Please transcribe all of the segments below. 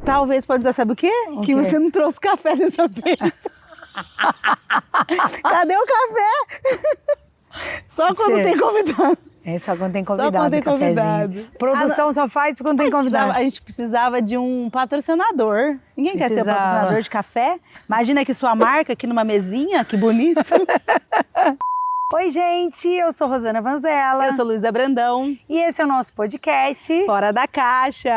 Talvez pode dizer, sabe o quê? Que você não trouxe café dessa vez. Cadê o café? Só quando tem convidado. É só quando tem convidado. Só quando tem convidado. Produção só faz quando tem convidado. A gente precisava de um patrocinador. Ninguém quer ser patrocinador de café? Imagina aqui sua marca aqui numa mesinha, que bonito. Oi, gente, eu sou Rosana Vanzella. Eu sou Luísa Brandão. E esse é o nosso podcast Fora da Caixa.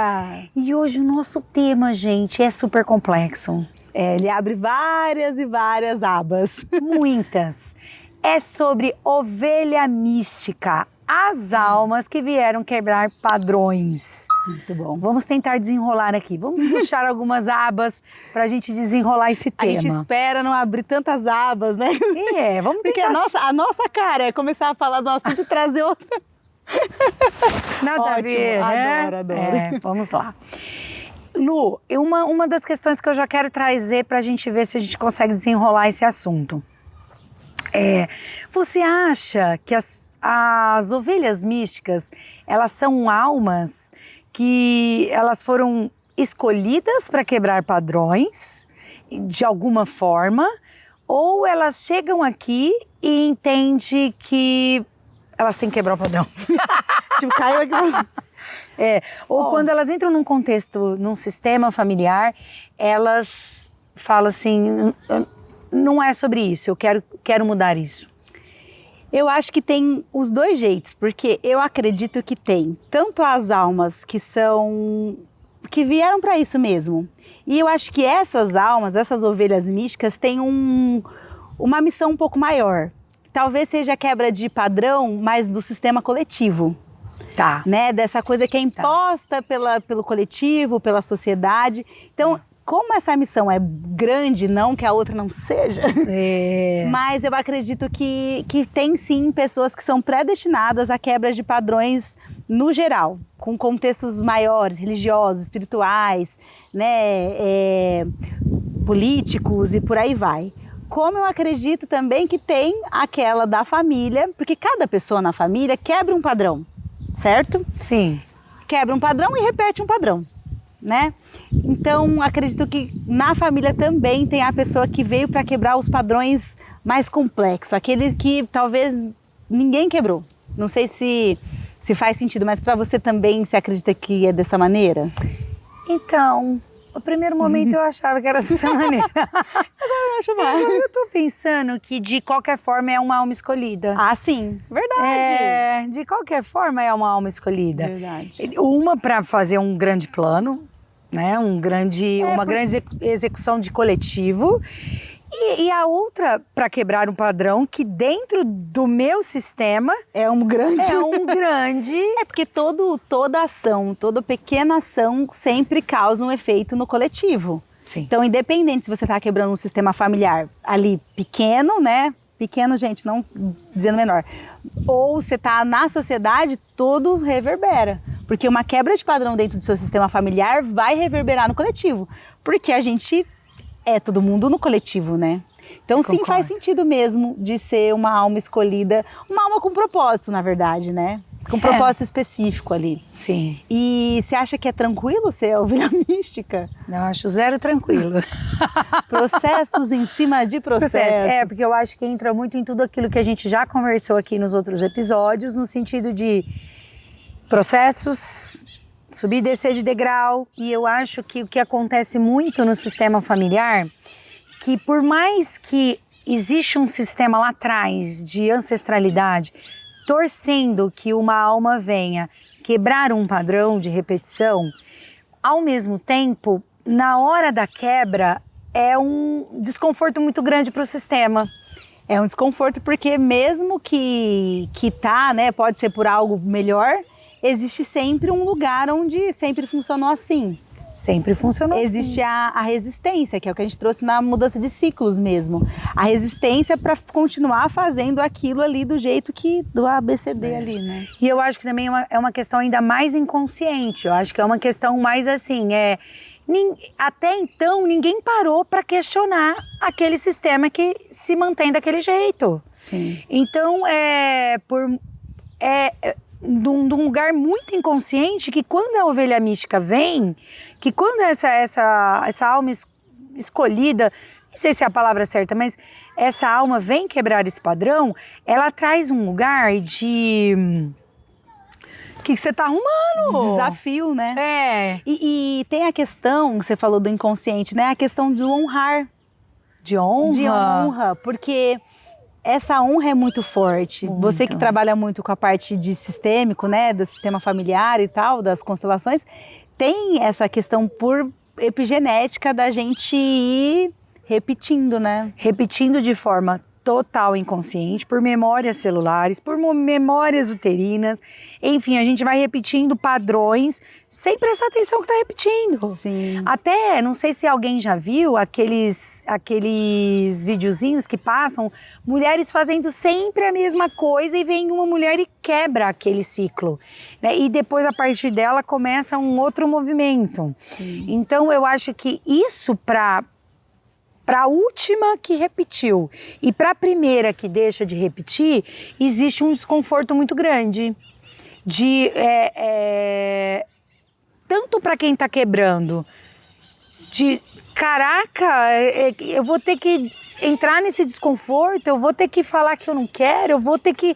E hoje o nosso tema, gente, é super complexo. Ele abre várias e várias abas. Muitas. É sobre ovelha mística, as almas que vieram quebrar padrões. Muito bom. Vamos tentar desenrolar aqui. Vamos puxar algumas abas para a gente desenrolar esse tema. A gente espera não abrir tantas abas, né? Vamos tentar. Porque a nossa cara é começar a falar do assunto e trazer outra. Nada Ótimo, a ver, né? Adoro. Vamos lá. Lu, uma das questões que eu já quero trazer para a gente ver se a gente consegue desenrolar esse assunto. Você acha que as ovelhas místicas, elas são almas que elas foram escolhidas para quebrar padrões de alguma forma, ou elas chegam aqui e entendem que elas têm que quebrar o padrão? Tipo, caiu aqui. Quando elas entram num contexto, num sistema familiar, elas falam assim, não é sobre isso, eu quero mudar isso. Eu acho que tem os dois jeitos, porque eu acredito que tem tanto as almas que vieram para isso mesmo. E eu acho que essas almas, essas ovelhas místicas, têm uma missão um pouco maior. Talvez seja a quebra de padrão, mas do sistema coletivo. Tá. Né? Dessa coisa que é imposta pelo coletivo, pela sociedade. Então, como essa missão é grande, não que a outra não seja, mas eu acredito que tem sim pessoas que são predestinadas à quebra de padrões no geral, com contextos maiores, religiosos, espirituais, né, políticos e por aí vai. Como eu acredito também que tem aquela da família, porque cada pessoa na família quebra um padrão, certo? Sim. Quebra um padrão e repete um padrão, né? Então, acredito que na família também tem a pessoa que veio para quebrar os padrões mais complexos, aquele que talvez ninguém quebrou. Não sei se faz sentido, mas para você também, você acredita que é dessa maneira? Então, no primeiro momento eu achava que era dessa maneira. Agora eu acho mais. Eu tô pensando que de qualquer forma é uma alma escolhida. Ah, sim, verdade. De qualquer forma é uma alma escolhida. Verdade. Uma para fazer um grande plano, né? Uma grande execução de coletivo. E a outra para quebrar um padrão que dentro do meu sistema é um grande. É porque toda ação, toda pequena ação sempre causa um efeito no coletivo. Sim. Então, independente se você está quebrando um sistema familiar ali pequeno, né? Pequeno, gente, não dizendo menor. Ou você está na sociedade, todo reverbera. Porque uma quebra de padrão dentro do seu sistema familiar vai reverberar no coletivo. Porque a gente é todo mundo no coletivo, né? Então, sim, faz sentido mesmo de ser uma alma escolhida. Uma alma com propósito, na verdade, né? Com propósito específico ali. Sim. E você acha que é tranquilo ser ovelha mística? Não, acho zero tranquilo. Processos em cima de processos. Porque eu acho que entra muito em tudo aquilo que a gente já conversou aqui nos outros episódios, no sentido de processos, subir e descer de degrau. E eu acho que o que acontece muito no sistema familiar, que por mais que existe um sistema lá atrás de ancestralidade, torcendo que uma alma venha quebrar um padrão de repetição, ao mesmo tempo, na hora da quebra, é um desconforto muito grande para o sistema. É um desconforto porque mesmo que tá, né, pode ser por algo melhor, existe sempre um lugar onde sempre funcionou assim. Sempre funcionou. Existe a resistência, que é o que a gente trouxe na mudança de ciclos mesmo. A resistência para continuar fazendo aquilo ali do jeito que do ABCD ali, né? E eu acho que também é uma questão ainda mais inconsciente. Eu acho que é uma questão mais assim, até então ninguém parou para questionar aquele sistema que se mantém daquele jeito. Sim. Então, de um lugar muito inconsciente, que quando a ovelha mística vem, que quando essa alma escolhida, não sei se é a palavra certa, mas essa alma vem quebrar esse padrão, ela traz um lugar de... O que você tá arrumando? Desafio, né? É. E tem a questão, você falou do inconsciente, né? A questão de honrar. De honra? De honra, porque essa honra é muito forte. Muito. Você que trabalha muito com a parte de sistêmico, né? Do sistema familiar e tal, das constelações, tem essa questão por epigenética da gente ir repetindo, né? Repetindo de forma total inconsciente, por memórias celulares, por memórias uterinas. Enfim, a gente vai repetindo padrões sem prestar atenção que está repetindo. Sim. Até, não sei se alguém já viu aqueles videozinhos que passam, mulheres fazendo sempre a mesma coisa e vem uma mulher e quebra aquele ciclo, né? E depois, a partir dela, começa um outro movimento. Sim. Então, eu acho que isso para a última que repetiu e para a primeira que deixa de repetir, existe um desconforto muito grande. Tanto para quem está quebrando, de caraca, eu vou ter que entrar nesse desconforto, eu vou ter que falar que eu não quero, eu vou ter que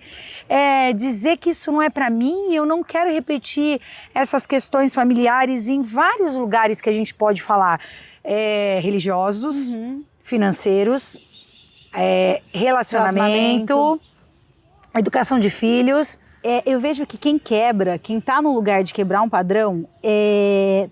dizer que isso não é para mim, eu não quero repetir essas questões familiares em vários lugares que a gente pode falar. Religiosos, financeiros, relacionamento, educação de filhos. Eu vejo que quem quebra, quem está no lugar de quebrar um padrão,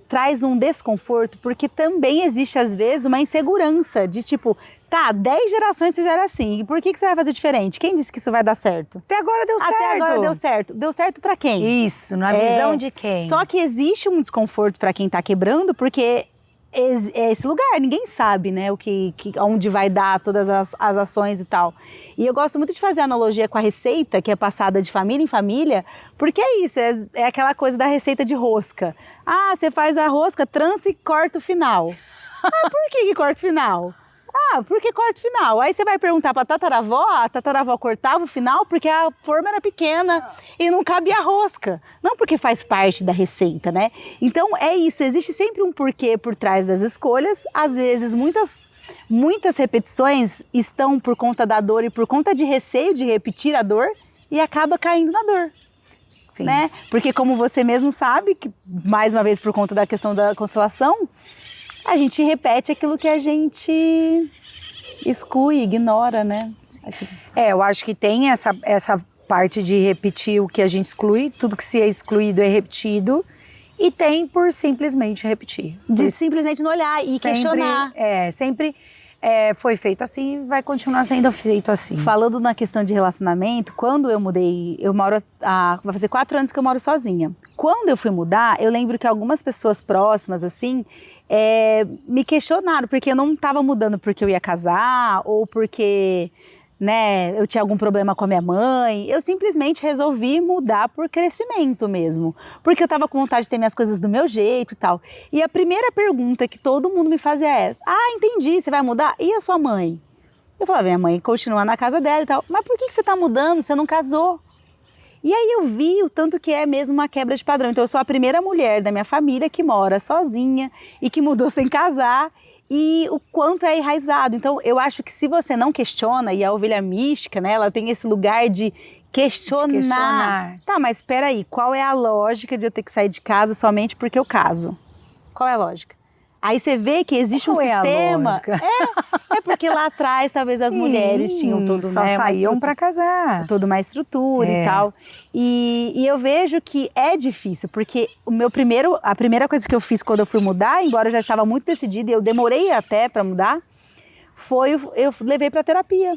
traz um desconforto, porque também existe, às vezes, uma insegurança de tipo, tá, 10 gerações fizeram assim, e por que você vai fazer diferente? Quem disse que isso vai dar certo? Até agora deu certo. Até agora deu certo. Deu certo pra quem? Isso, na visão de quem? Só que existe um desconforto pra quem tá quebrando, porque esse lugar, ninguém sabe, né, onde vai dar todas as ações e tal. E eu gosto muito de fazer analogia com a receita, que é passada de família em família, porque é isso, é aquela coisa da receita de rosca. Ah, você faz a rosca, trança e corta o final. Ah, por que corta o final? Ah, porque corta o final. Aí você vai perguntar pra tataravó, a tataravó cortava o final porque a forma era pequena e não cabia a rosca. Não porque faz parte da receita, né? Então é isso, existe sempre um porquê por trás das escolhas. Às vezes muitas repetições estão por conta da dor e por conta de receio de repetir a dor e acaba caindo na dor. Sim. Né? Porque como você mesmo sabe, que mais uma vez por conta da questão da constelação, a gente repete aquilo que a gente exclui, ignora, né? Eu acho que tem essa parte de repetir o que a gente exclui, tudo que se é excluído é repetido, e tem por simplesmente repetir. De simplesmente não olhar e questionar. Sempre foi feito assim e vai continuar sendo feito assim. Falando na questão de relacionamento, quando eu mudei, vai fazer 4 anos que eu moro sozinha. Quando eu fui mudar, eu lembro que algumas pessoas próximas, assim, me questionaram, porque eu não estava mudando porque eu ia casar, ou porque, né, eu tinha algum problema com a minha mãe. Eu simplesmente resolvi mudar por crescimento mesmo, porque eu estava com vontade de ter minhas coisas do meu jeito e tal. E a primeira pergunta que todo mundo me fazia é: ah, entendi, você vai mudar? E a sua mãe? Eu falava: minha mãe continua na casa dela e tal. Mas por que você está mudando? Você não casou? E aí eu vi o tanto que é mesmo uma quebra de padrão. Então eu sou a primeira mulher da minha família que mora sozinha e que mudou sem casar, e o quanto é enraizado. Então eu acho que se você não questiona, e a ovelha mística, né, ela tem esse lugar de questionar. Tá, mas espera aí, qual é a lógica de eu ter que sair de casa somente porque eu caso? Qual é a lógica? Aí você vê que existe um sistema. É porque lá atrás talvez as mulheres tinham todo, só saíam para casar, toda uma estrutura e tal. E eu vejo que é difícil, porque a primeira coisa que eu fiz quando eu fui mudar, embora eu já estava muito decidida e eu demorei até para mudar, eu levei para terapia.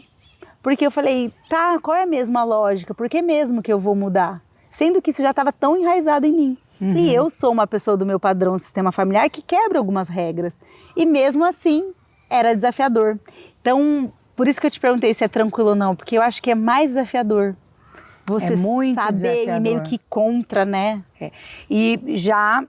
Porque eu falei, tá, qual é a mesma lógica? Por que mesmo que eu vou mudar? Sendo que isso já estava tão enraizado em mim. Uhum. E eu sou uma pessoa do meu padrão sistema familiar que quebra algumas regras. E mesmo assim, era desafiador. Então, por isso que eu te perguntei se é tranquilo ou não, porque eu acho que é mais desafiador. Você muito saber desafiador. E meio que contra, né? E já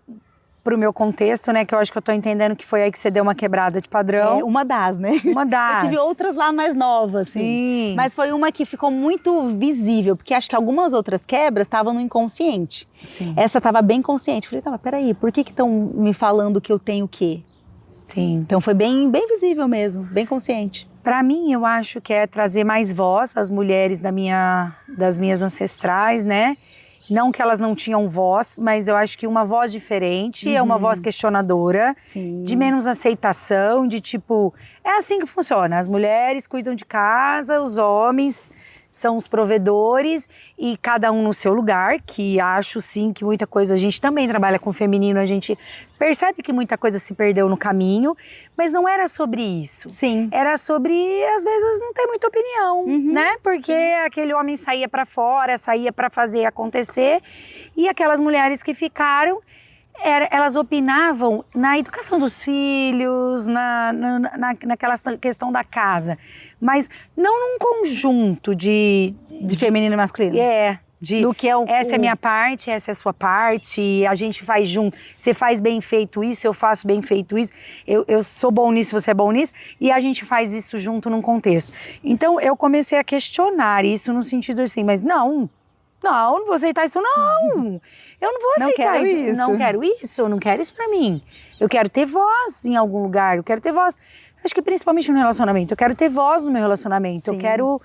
pro meu contexto, né? Que eu acho que eu tô entendendo que foi aí que você deu uma quebrada de padrão. Uma das, né? Uma das. Eu tive outras lá mais novas, assim. Sim. Mas foi uma que ficou muito visível, porque acho que algumas outras quebras estavam no inconsciente. Sim. Essa estava bem consciente. Falei, peraí, por que estão me falando que eu tenho o quê? Sim. Então foi bem visível mesmo, bem consciente. Para mim, eu acho que é trazer mais voz às mulheres das minhas ancestrais, né? Não que elas não tinham voz, mas eu acho que uma voz diferente, é uma voz questionadora, Sim. de menos aceitação, de tipo, é assim que funciona. As mulheres cuidam de casa, os homens são os provedores e cada um no seu lugar, que acho sim que muita coisa, a gente também trabalha com o feminino, a gente percebe que muita coisa se perdeu no caminho, mas não era sobre isso. Sim. Era sobre, às vezes, não ter muita opinião, né? Porque aquele homem saía pra fora, saía pra fazer acontecer, e aquelas mulheres que ficaram, elas opinavam na educação dos filhos, naquela questão da casa, mas não num conjunto de feminino e masculino. Do que essa é a minha parte, essa é a sua parte, a gente faz junto. Você faz bem feito isso, eu faço bem feito isso, eu sou bom nisso, você é bom nisso, e a gente faz isso junto num contexto. Então eu comecei a questionar isso no sentido assim, mas não vou aceitar isso, não. Eu não vou aceitar isso. Não quero isso, não quero isso pra mim. Eu quero ter voz em algum lugar, eu quero ter voz. Acho que principalmente no relacionamento, eu quero ter voz no meu relacionamento. Sim. Eu quero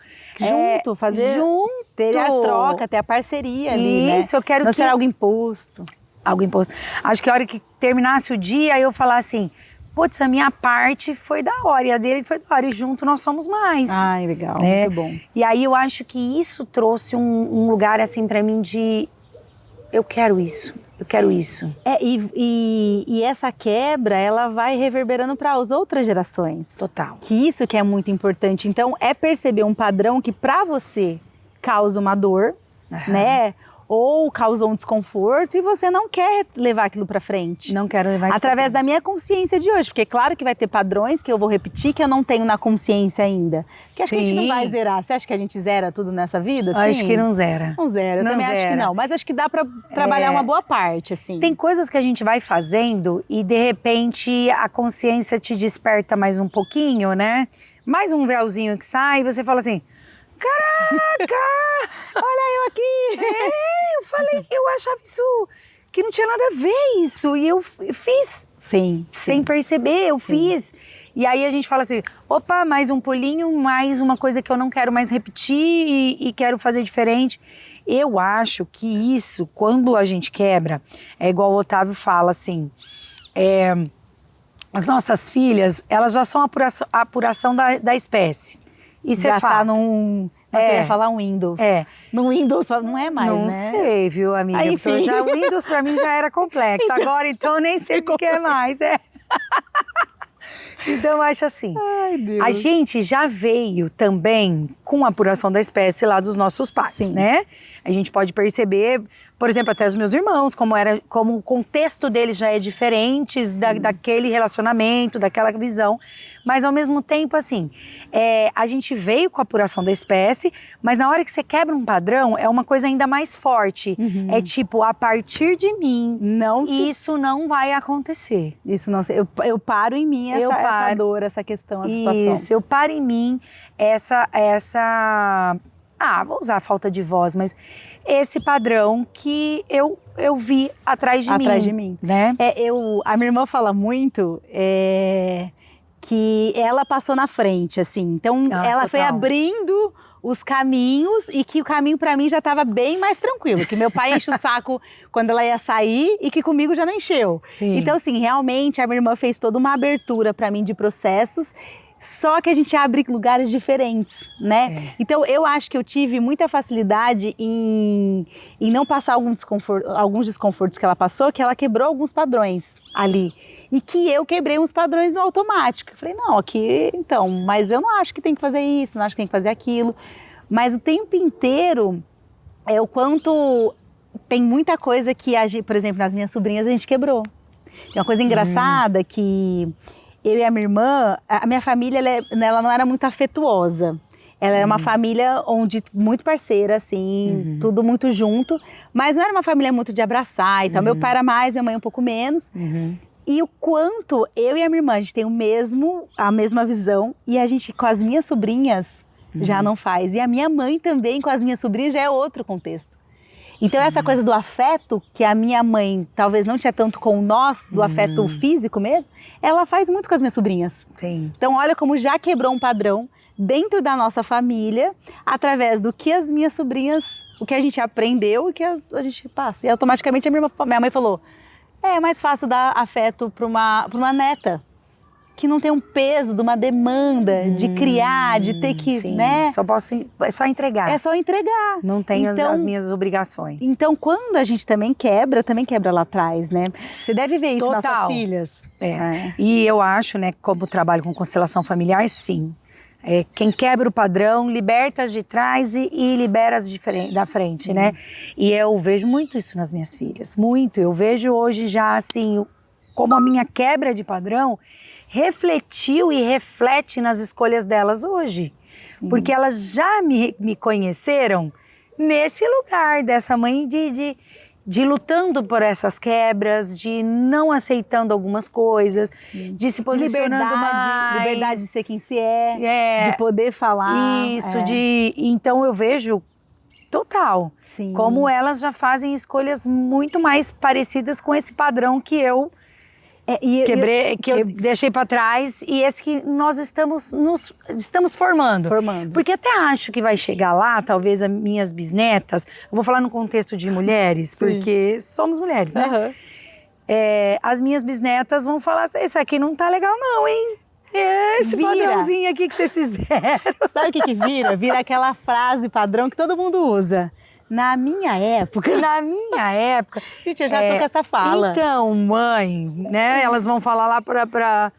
fazer junto, ter a troca, ter a parceria ali, né? Isso, eu quero não ser algo imposto. Algo imposto. Acho que a hora que terminasse o dia, eu falar assim, putz, a minha parte foi da hora, e a dele foi da hora, e junto nós somos mais. Ai, legal, muito bom. E aí eu acho que isso trouxe um lugar assim pra mim de, eu quero isso. E essa quebra, ela vai reverberando para as outras gerações. Total. Que isso que é muito importante. Então, é perceber um padrão que para você causa uma dor, né? Ou causou um desconforto e você não quer levar aquilo para frente. Não quero levar isso através da minha consciência de hoje. Porque claro que vai ter padrões que eu vou repetir que eu não tenho na consciência ainda. Porque acho que a gente não vai zerar. Você acha que a gente zera tudo nessa vida? Sim? Acho que não zera. Não zera, eu também acho que não. Mas acho que dá para trabalhar uma boa parte, assim. Tem coisas que a gente vai fazendo e de repente a consciência te desperta mais um pouquinho, né? Mais um véuzinho que sai e você fala assim, caraca, olha eu aqui. Eu falei, eu achava isso, que não tinha nada a ver isso. E eu fiz. Sim. Sem perceber, eu fiz. E aí a gente fala assim, opa, mais um pulinho, mais uma coisa que eu não quero mais repetir e quero fazer diferente. Eu acho que isso, quando a gente quebra, é igual o Otávio fala assim, as nossas filhas, elas já são a apuração da espécie. Isso já é fato. Você ia falar um Windows. No Windows não é mais, não né? sei, viu, amiga? Aí, porque o Windows pra mim já era complexo. Então, agora, então, nem sei o que é mais. Então, eu acho assim, a gente já veio também com a apuração da espécie lá dos nossos pais, né? A gente pode perceber, por exemplo, até os meus irmãos, como o contexto deles já é diferente daquele relacionamento, daquela visão. Mas, ao mesmo tempo, assim, a gente veio com a apuração da espécie, mas na hora que você quebra um padrão, é uma coisa ainda mais forte. É tipo, a partir de mim, isso não vai acontecer. Isso não, eu paro em mim essa dor, essa questão, essa situação. Isso, eu paro em mim essa vou usar a falta de voz, mas esse padrão que eu vi atrás de mim. Né? A minha irmã fala muito que ela passou na frente, assim. Então, ela foi abrindo os caminhos e que o caminho para mim já estava bem mais tranquilo. Que meu pai enche o saco quando ela ia sair e que comigo já não encheu. Sim. Então, assim, realmente a minha irmã fez toda uma abertura para mim de processos. Só que a gente abre lugares diferentes, né? Então, eu acho que eu tive muita facilidade em não passar alguns desconfortos que ela passou, que ela quebrou alguns padrões ali. E que eu quebrei uns padrões no automático. Eu falei, não, aqui, então, mas eu não acho que tem que fazer isso, não acho que tem que fazer aquilo. Mas o tempo inteiro, o quanto tem muita coisa que, por exemplo, nas minhas sobrinhas a gente quebrou. Tem uma coisa engraçada que... Eu e a minha irmã, a minha família, ela não era muito afetuosa. Ela é uma família onde muito parceira, assim, tudo muito junto. Mas não era uma família muito de abraçar e tal. Meu pai era mais, minha mãe um pouco menos. E o quanto eu e a minha irmã, a gente tem a mesma visão. E a gente, com as minhas sobrinhas, já não faz. E a minha mãe também, com as minhas sobrinhas, já é outro contexto. Então essa coisa do afeto, que a minha mãe talvez não tinha tanto com nós, do afeto físico mesmo, ela faz muito com as minhas sobrinhas. Sim. Então olha como já quebrou um padrão dentro da nossa família, através do que as minhas sobrinhas, o que a gente aprendeu e que a gente passa. E automaticamente a minha mãe falou, é mais fácil dar afeto para uma neta, que não tem um peso de uma demanda de criar, de ter que, sim. né? É só entregar. É só entregar. Não tem as minhas obrigações. Então, quando a gente também quebra lá atrás, né? Você deve ver isso nas suas filhas. E eu acho, né, como trabalho com constelação familiar, sim. Quem quebra o padrão, liberta as de trás e libera as da frente, sim. Né? E eu vejo muito isso nas minhas filhas, muito. Eu vejo hoje já, assim, como a minha quebra de padrão refletiu e reflete nas escolhas delas hoje. Sim. Porque elas já me conheceram nesse lugar dessa mãe de lutando por essas quebras, de não aceitando algumas coisas, sim. De se posicionando mais. Liberdade de ser quem se é, de poder falar. Isso, então eu vejo total, sim. Como elas já fazem escolhas muito mais parecidas com esse padrão que eu que eu deixei para trás e esse que nós estamos formando. Porque até acho que vai chegar lá, talvez as minhas bisnetas, eu vou falar no contexto de mulheres, porque somos mulheres, né? As minhas bisnetas vão falar assim, esse aqui não tá legal não, hein? Esse padrãozinho aqui que vocês fizeram. Sabe o que vira? Vira aquela frase padrão que todo mundo usa. Na minha época. Gente, eu já tô com essa fala. Então, mãe, né? Elas vão falar lá pra...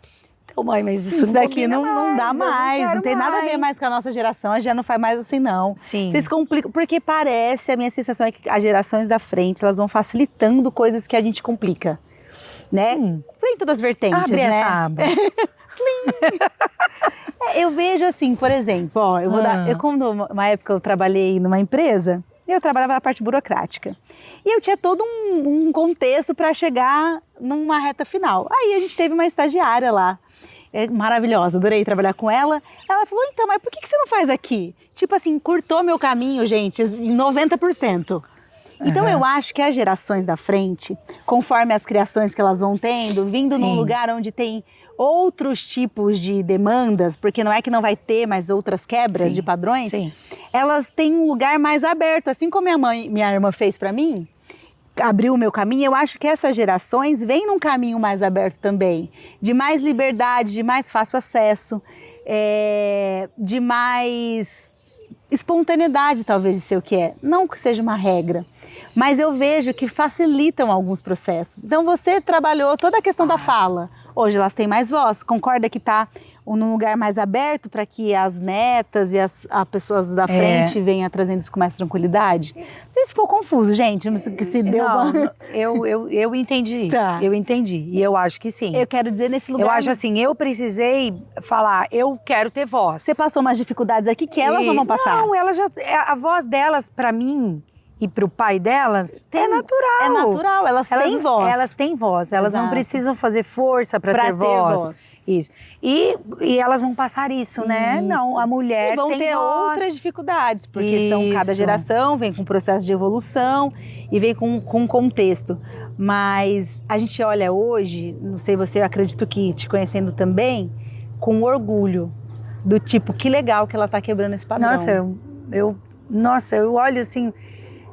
Então, mãe, mas isso daqui não dá mais. Não tem nada a ver mais com a nossa geração. A gente já não faz mais assim, não. Sim. Vocês complicam. Porque parece, a minha sensação é que as gerações da frente, elas vão facilitando coisas que a gente complica. Né? Tem todas as vertentes, abre né? Essa aba. Eu vejo assim, por exemplo, ó, quando uma época eu trabalhei numa empresa, eu trabalhava na parte burocrática. E eu tinha todo um contexto para chegar numa reta final. Aí a gente teve uma estagiária lá, maravilhosa, adorei trabalhar com ela. Ela falou, então, mas por que você não faz aqui? Tipo assim, curtou meu caminho, gente, em 90%. Então eu acho que as gerações da frente, conforme as criações que elas vão tendo, vindo sim. Num lugar onde tem outros tipos de demandas, porque não é que não vai ter mais outras quebras, sim. De padrões, sim. Elas têm um lugar mais aberto, assim como minha irmã fez para mim, abriu o meu caminho. Eu acho que essas gerações vêm num caminho mais aberto também, de mais liberdade, de mais fácil acesso, de mais espontaneidade talvez de ser o que é, não que seja uma regra. Mas eu vejo que facilitam alguns processos. Então você trabalhou toda a questão da fala. Hoje elas têm mais voz. Concorda que está num lugar mais aberto para que as netas e as pessoas da frente venham trazendo isso com mais tranquilidade? Não sei se ficou confuso, gente. Que se deu eu entendi. Tá. Eu entendi. E eu acho que sim. Eu quero dizer nesse lugar... Eu acho assim, eu precisei falar, eu quero ter voz. Você passou umas dificuldades aqui que elas não vão passar. Não, elas já... A voz delas, para mim... E para o pai delas, é natural. É natural, elas têm voz. Elas têm voz, elas não precisam fazer força para ter voz. Isso. E elas vão passar isso, né? Isso. Não, a mulher tem voz. E vão ter outras dificuldades, porque cada geração vem com um processo de evolução e vem com um contexto. Mas a gente olha hoje, não sei você, eu acredito que te conhecendo também, com orgulho. Do tipo, que legal que ela está quebrando esse padrão. Nossa, eu olho assim...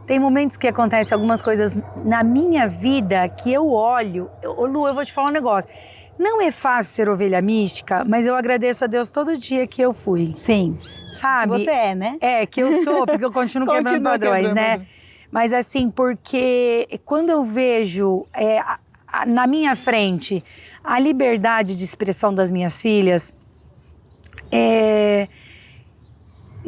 Tem momentos que acontecem algumas coisas na minha vida que eu olho... Lu, eu vou te falar um negócio. Não é fácil ser ovelha mística, mas eu agradeço a Deus todo dia que eu fui. Sim. Sabe? Que você é, né? Que eu sou, porque eu continuo quebrando padrões, né? Mas assim, porque quando eu vejo na minha frente a liberdade de expressão das minhas filhas...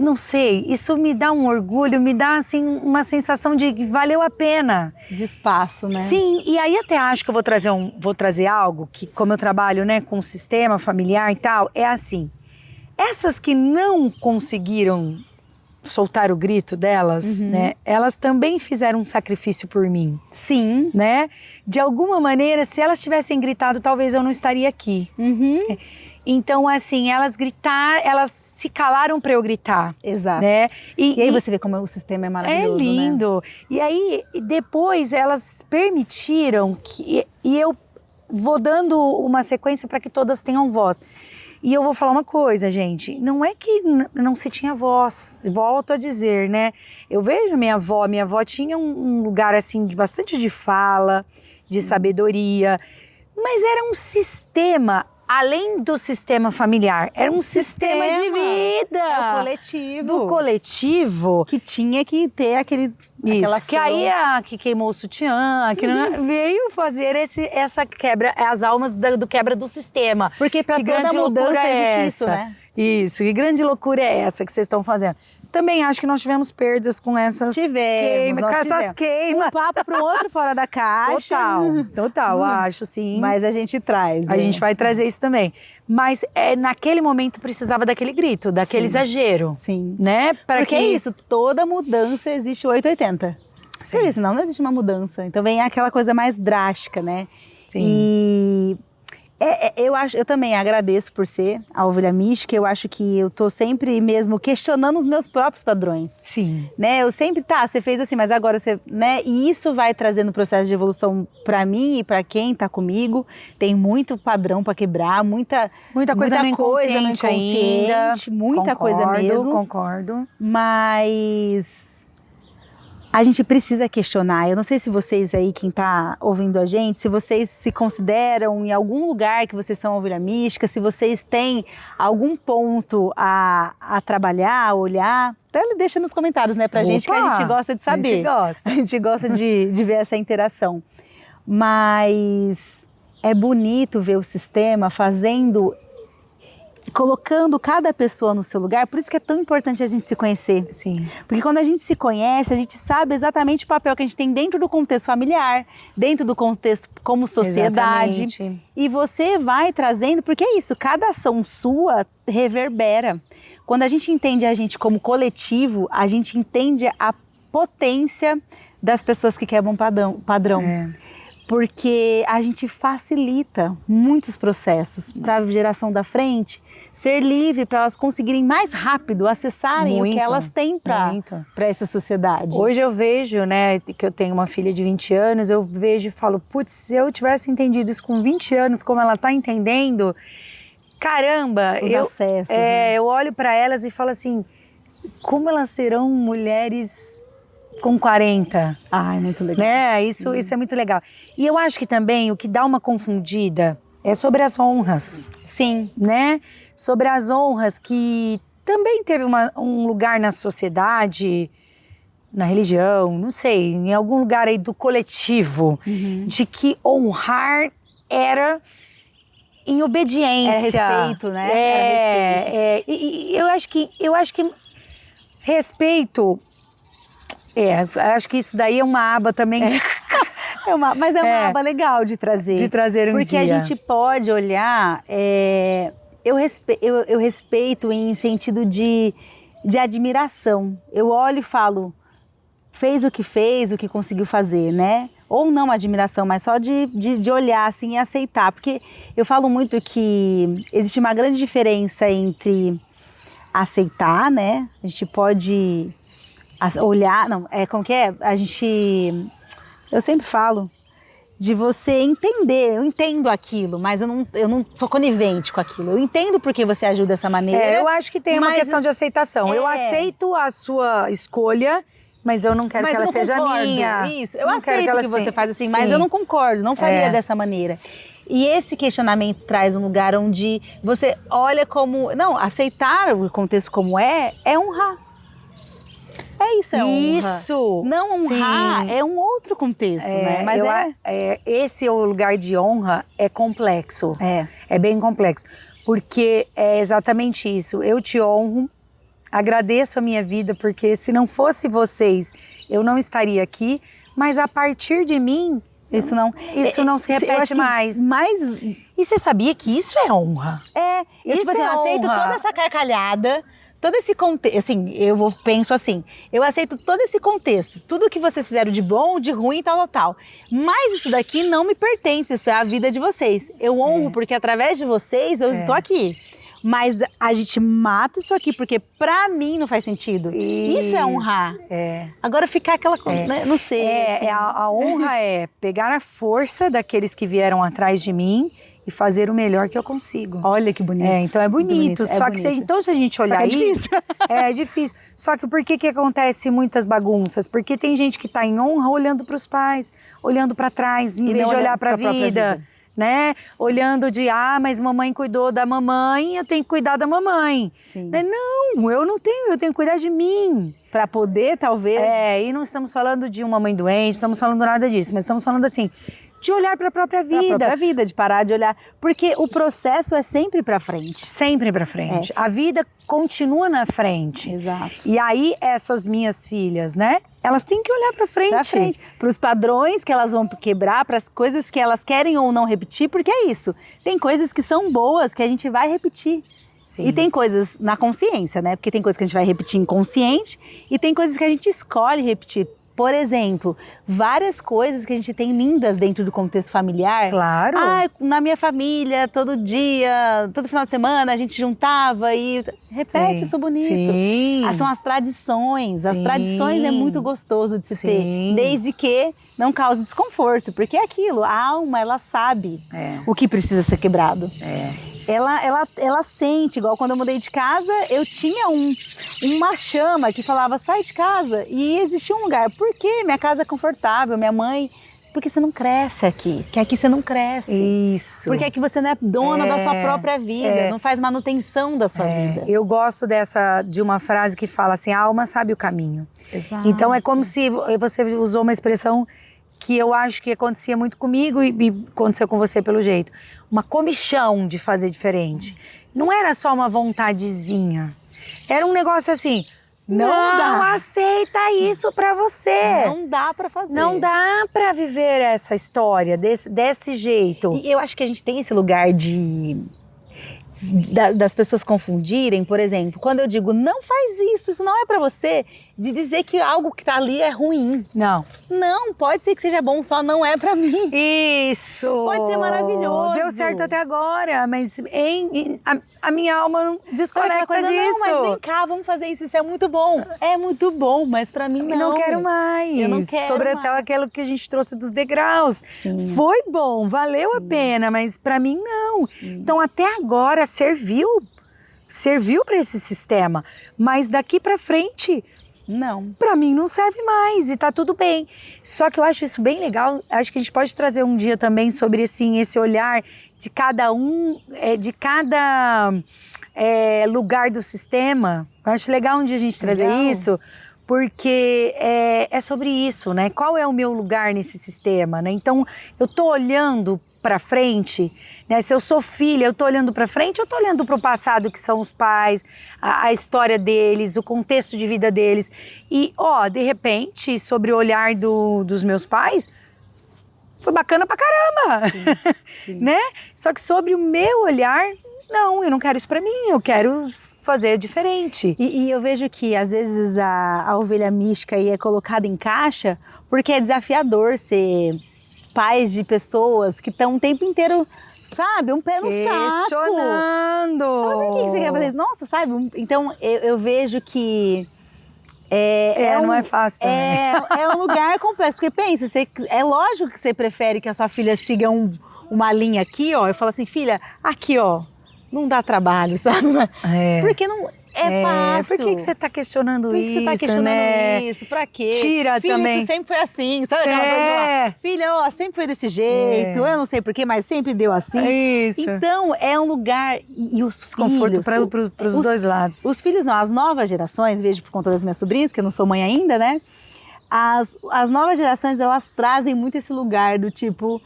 Não sei, isso me dá um orgulho, me dá assim uma sensação de que valeu a pena. De espaço, né? Sim, e aí até acho que eu vou trazer algo que, como eu trabalho, né, com o sistema familiar e tal, é assim, Essas que não conseguiram soltar o grito delas, né? Elas também fizeram um sacrifício por mim. Sim. Né? De alguma maneira, se elas tivessem gritado, talvez eu não estaria aqui. Então, assim, elas gritaram, elas se calaram para eu gritar. Exato. Né? E aí você vê como o sistema é maravilhoso, é lindo. Né? E aí, depois, elas permitiram que... E eu vou dando uma sequência para que todas tenham voz. E eu vou falar uma coisa, gente, não é que não se tinha voz, volto a dizer, né? Eu vejo minha avó tinha um lugar assim de bastante de fala, de sabedoria, mas era um sistema, além do sistema familiar, era um sistema de vida. É o coletivo. Do coletivo. Que tinha que ter aquele... Isso, que aí a que queimou o sutiã, que veio fazer essa quebra, as almas do quebra do sistema. Porque para toda mudança existe isso, né? Isso, que grande loucura é essa que vocês estão fazendo? Também acho que nós tivemos perdas com essas queimas. Um papo para o outro fora da caixa. Total, acho sim. Mas a gente traz. A gente vai trazer isso também. Mas naquele momento precisava daquele grito, daquele exagero. Sim. Né? Porque é isso, toda mudança existe 880. Sim. Por isso, não existe uma mudança. Então vem aquela coisa mais drástica, né? Sim. E... eu também agradeço por ser a ovelha mística. Eu acho que eu tô sempre mesmo questionando os meus próprios padrões. Sim. Né? Eu sempre, você fez assim, mas agora você, né? E isso vai trazendo processo de evolução para mim e para quem tá comigo. Tem muito padrão para quebrar, muita coisa no inconsciente ainda. Muita coisa mesmo. Concordo. Mas a gente precisa questionar. Eu não sei se vocês aí, quem tá ouvindo a gente, se vocês se consideram em algum lugar que vocês são ovelha mística, se vocês têm algum ponto a trabalhar, a olhar. Até deixa nos comentários, né, pra gente, que a gente gosta de saber. A gente gosta de ver essa interação. Mas é bonito ver o sistema colocando cada pessoa no seu lugar. Por isso que é tão importante a gente se conhecer. Sim. Porque quando a gente se conhece, a gente sabe exatamente o papel que a gente tem dentro do contexto familiar, dentro do contexto como sociedade. Exatamente. E você vai trazendo, porque é isso, cada ação sua reverbera. Quando a gente entende a gente como coletivo, a gente entende a potência das pessoas que quebram padrão. Porque a gente facilita muitos processos para a geração da frente ser livre, para elas conseguirem mais rápido acessarem o que elas têm para essa sociedade. Hoje eu vejo, né, que eu tenho uma filha de 20 anos, eu vejo e falo, putz, se eu tivesse entendido isso com 20 anos, como ela está entendendo, caramba, acessos, né? Eu olho para elas e falo assim, como elas serão mulheres com 40. Ai, muito legal. Né? Isso é muito legal. E eu acho que também o que dá uma confundida é sobre as honras. Sim. Né? Sobre as honras que também teve um lugar na sociedade, na religião, não sei, em algum lugar aí do coletivo, de que honrar era em obediência. Era respeito, né? Era respeito. E eu acho que respeito... acho que isso daí é uma aba também. Mas é uma aba legal de trazer. De trazer porque dia. A gente pode olhar... Eu respeito em sentido de admiração. Eu olho e falo, fez o que conseguiu fazer, né? Ou não admiração, mas só de olhar assim e aceitar. Porque eu falo muito que existe uma grande diferença entre aceitar, né? A gente pode... olhar, como que é? Eu sempre falo de você entender, eu entendo aquilo, mas eu não sou conivente com aquilo. Eu entendo porque você ajuda dessa maneira. Eu acho que tem uma questão de aceitação. Eu aceito a sua escolha, mas eu não quero que ela seja minha. Isso, eu aceito que você faz assim, mas eu não concordo, não faria dessa maneira. E esse questionamento traz um lugar onde você olha como... Não, aceitar o contexto como é honrar. Isso é honra. Isso! Não honrar é um outro contexto, né? Mas esse é o lugar de honra, é complexo. É bem complexo. Porque é exatamente isso. Eu te honro, agradeço a minha vida, porque se não fosse vocês, eu não estaria aqui. Mas a partir de mim, Isso não se repete mais. E você sabia que isso é honra? Eu aceito toda essa carcalhada, todo esse contexto, assim, penso assim, eu aceito todo esse contexto, tudo que vocês fizeram de bom, de ruim, tal. Mas isso daqui não me pertence, isso é a vida de vocês. Eu honro porque através de vocês eu estou aqui. Mas a gente mata isso aqui, porque pra mim não faz sentido. Isso é honrar. Agora ficar aquela coisa, né? Não sei. A honra é pegar a força daqueles que vieram atrás de mim e fazer o melhor que eu consigo. Olha que bonito. Então é bonito. Só que se a gente olhar isso... É difícil. É difícil. Só que por que acontece muitas bagunças? Porque tem gente que tá em honra olhando pros pais, olhando pra trás, em vez de olhar pra vida. Né? Olhando mas mamãe cuidou da mamãe, eu tenho que cuidar da mamãe. Sim. Não, eu tenho que cuidar de mim. Para poder, talvez. E não estamos falando de uma mãe doente, estamos falando nada disso, mas estamos falando assim, de olhar para a própria vida. Pra própria vida, de parar de olhar. Porque o processo é sempre para frente. Sempre para frente. A vida continua na frente. Exato. E aí, essas minhas filhas, né? Elas têm que olhar para frente. Para os padrões que elas vão quebrar, para as coisas que elas querem ou não repetir, porque é isso. Tem coisas que são boas que a gente vai repetir. Sim. E tem coisas na consciência, né? Porque tem coisas que a gente vai repetir inconsciente e tem coisas que a gente escolhe repetir. Por exemplo, várias coisas que a gente tem lindas dentro do contexto familiar. Claro. Na minha família, todo dia, todo final de semana, a gente juntava e... Repete isso bonito. Sim. São as tradições. As tradições é muito gostoso de se ter. Desde que não cause desconforto. Porque é aquilo, a alma, ela sabe o que precisa ser quebrado. Ela sente, igual quando eu mudei de casa, eu tinha uma chama que falava, sai de casa. E existia um lugar. Por quê? Minha casa é confortável, minha mãe... Porque você não cresce aqui, que aqui você não cresce. Isso. Porque aqui você não é dona da sua própria vida, não faz manutenção da sua vida. Eu gosto de uma frase que fala assim, a alma sabe o caminho. Exato. Então é como se você usou uma expressão que eu acho que acontecia muito comigo e aconteceu com você pelo jeito. Uma comichão de fazer diferente. Não era só uma vontadezinha. Era um negócio assim, não aceita isso pra você. Não dá pra fazer. Não dá pra viver essa história desse jeito. E eu acho que a gente tem esse lugar das pessoas confundirem, por exemplo, quando eu digo não faz isso não é pra você, de dizer que algo que tá ali é ruim. Não, pode ser que seja bom, só não é pra mim. Isso! Pode ser maravilhoso. Deu certo até agora, mas a minha alma não desconecta disso. Não, mas vem cá, vamos fazer isso é muito bom. É muito bom, mas pra mim não. Eu não quero mais. Eu não quero Sobretudo mais. aquilo que a gente trouxe dos degraus. Sim. Foi bom, valeu a pena, mas pra mim não. Sim. Então até agora serviu para esse sistema, mas daqui pra frente... Não. Pra mim não serve mais e tá tudo bem. Só que eu acho isso bem legal. Acho que a gente pode trazer um dia também sobre assim, esse olhar de cada de cada lugar do sistema. Eu acho legal um dia a gente trazer isso, porque é sobre isso, né? Qual é o meu lugar nesse sistema, né? Então, eu tô olhando para frente, né? Se eu sou filha, eu tô olhando para frente, eu tô olhando para o passado, que são os pais, a história deles, o contexto de vida deles. E, de repente, sobre o olhar dos meus pais, foi bacana pra caramba, Sim. né? Só que sobre o meu olhar, não, eu não quero isso para mim, eu quero fazer diferente. E eu vejo que às vezes a ovelha mística aí é colocada em caixa porque é desafiador ser pais de pessoas que estão o tempo inteiro, sabe, um pé no saco. Questionando. Por que você quer fazer isso? Nossa, sabe? Então eu vejo que não é fácil também. É um lugar complexo. Porque pensa, é lógico que você prefere que a sua filha siga uma linha aqui, ó. Eu falo assim, filha, aqui, ó. Não dá trabalho, sabe? Porque não é fácil. Por que você está questionando isso, Por que você está questionando isso? Pra quê? Tira filha, também. Isso sempre foi assim. Sabe aquela coisa de lá? Filha, sempre foi desse jeito. Eu não sei porquê, mas sempre deu assim. Isso. Então, é um lugar... E os desconforto para os dois lados. Os filhos não, as novas gerações, vejo por conta das minhas sobrinhas, que eu não sou mãe ainda, né? As novas gerações, elas trazem muito esse lugar do tipo...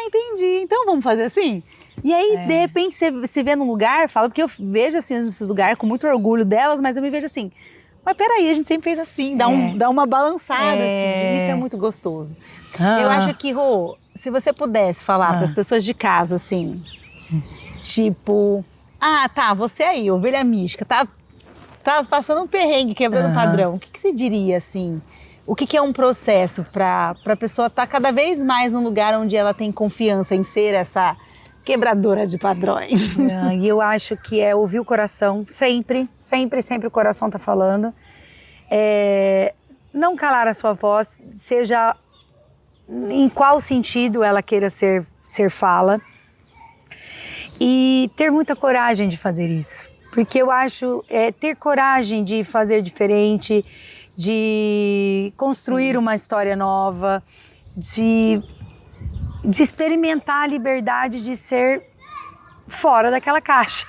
entendi, então vamos fazer assim? E aí, de repente, você se vê num lugar, fala, porque eu vejo assim, esse lugar com muito orgulho delas, mas eu me vejo assim, mas peraí, a gente sempre fez assim, dá uma balançada, assim, isso é muito gostoso. Eu acho que, Rô, se você pudesse falar para as pessoas de casa, assim, tipo, tá, você aí, ovelha mística, tá passando um perrengue, quebrando padrão, o que você diria, assim? O que é um processo para a pessoa estar cada vez mais num lugar onde ela tem confiança em ser essa quebradora de padrões? E eu acho que é ouvir o coração, sempre o coração tá falando. Não calar a sua voz, seja em qual sentido ela queira ser fala. E ter muita coragem de fazer isso. Porque eu acho ter coragem de fazer diferente, de construir uma história nova, de experimentar a liberdade de ser fora daquela caixa.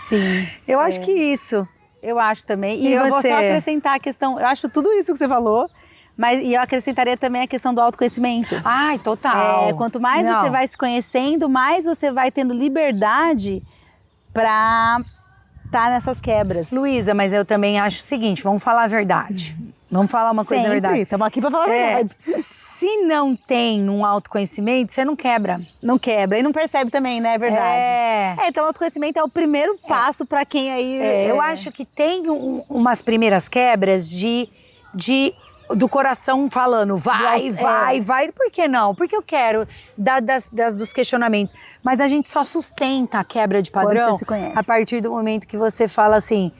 Sim. Eu acho que isso. Eu acho também. E eu vou só acrescentar a questão, eu acho tudo isso que você falou, e eu acrescentaria também a questão do autoconhecimento. Ai, total. Quanto mais você vai se conhecendo, mais você vai tendo liberdade para estar nessas quebras. Luísa, mas eu também acho o seguinte, vamos falar a verdade. Vamos falar uma coisa verdade. Estamos aqui para falar a verdade. Se não tem um autoconhecimento, você não quebra. Não quebra e não percebe também, né? É verdade. Então o autoconhecimento é o primeiro passo para quem aí... Eu acho que tem umas primeiras quebras do coração falando, vai, por que não? Porque eu quero, dos questionamentos. Mas a gente só sustenta a quebra de padrão quando você se conhece. A partir do momento que você fala assim,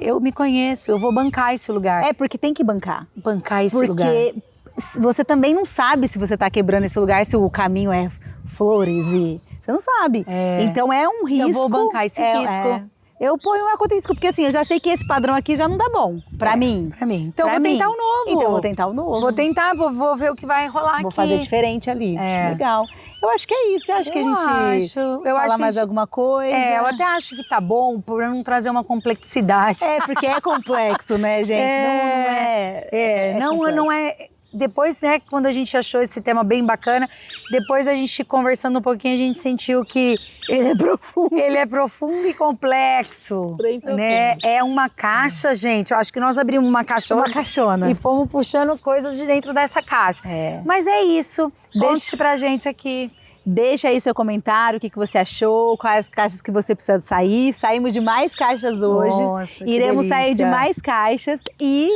eu me conheço, eu vou bancar esse lugar. Porque tem que bancar. Bancar esse lugar. Porque você também não sabe se você está quebrando esse lugar, se o caminho é flores e... Você não sabe. Então é um risco. Eu vou bancar esse risco. Eu ponho uma conta em risco, porque assim, eu já sei que esse padrão aqui já não dá bom. Pra mim. Então eu vou tentar o novo. Então eu vou tentar o novo. Vou tentar, vou ver o que vai rolar aqui. Vou fazer diferente ali. Legal. Eu acho que é isso. Eu acho que a gente fala mais alguma coisa. Eu até acho que tá bom por não trazer uma complexidade. Porque é complexo, né, gente? Não é... Depois, né, quando a gente achou esse tema bem bacana, depois a gente conversando um pouquinho, a gente sentiu que ele é profundo. Ele é profundo e complexo, né? É uma caixa, gente. Eu acho que nós abrimos uma caixona. Uma caixona. E fomos puxando coisas de dentro dessa caixa. Mas é isso. Conte pra gente aqui. Deixa aí seu comentário, o que você achou, quais caixas que você precisa sair. Saímos de mais caixas hoje. Nossa, iremos sair de mais caixas e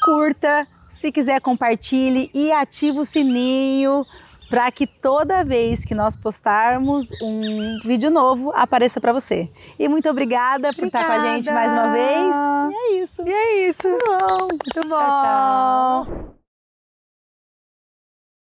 curta. Se quiser, compartilhe e ative o sininho para que toda vez que nós postarmos um vídeo novo apareça para você. E muito obrigada por estar com a gente mais uma vez. E é isso. Muito bom. Tchau, tchau.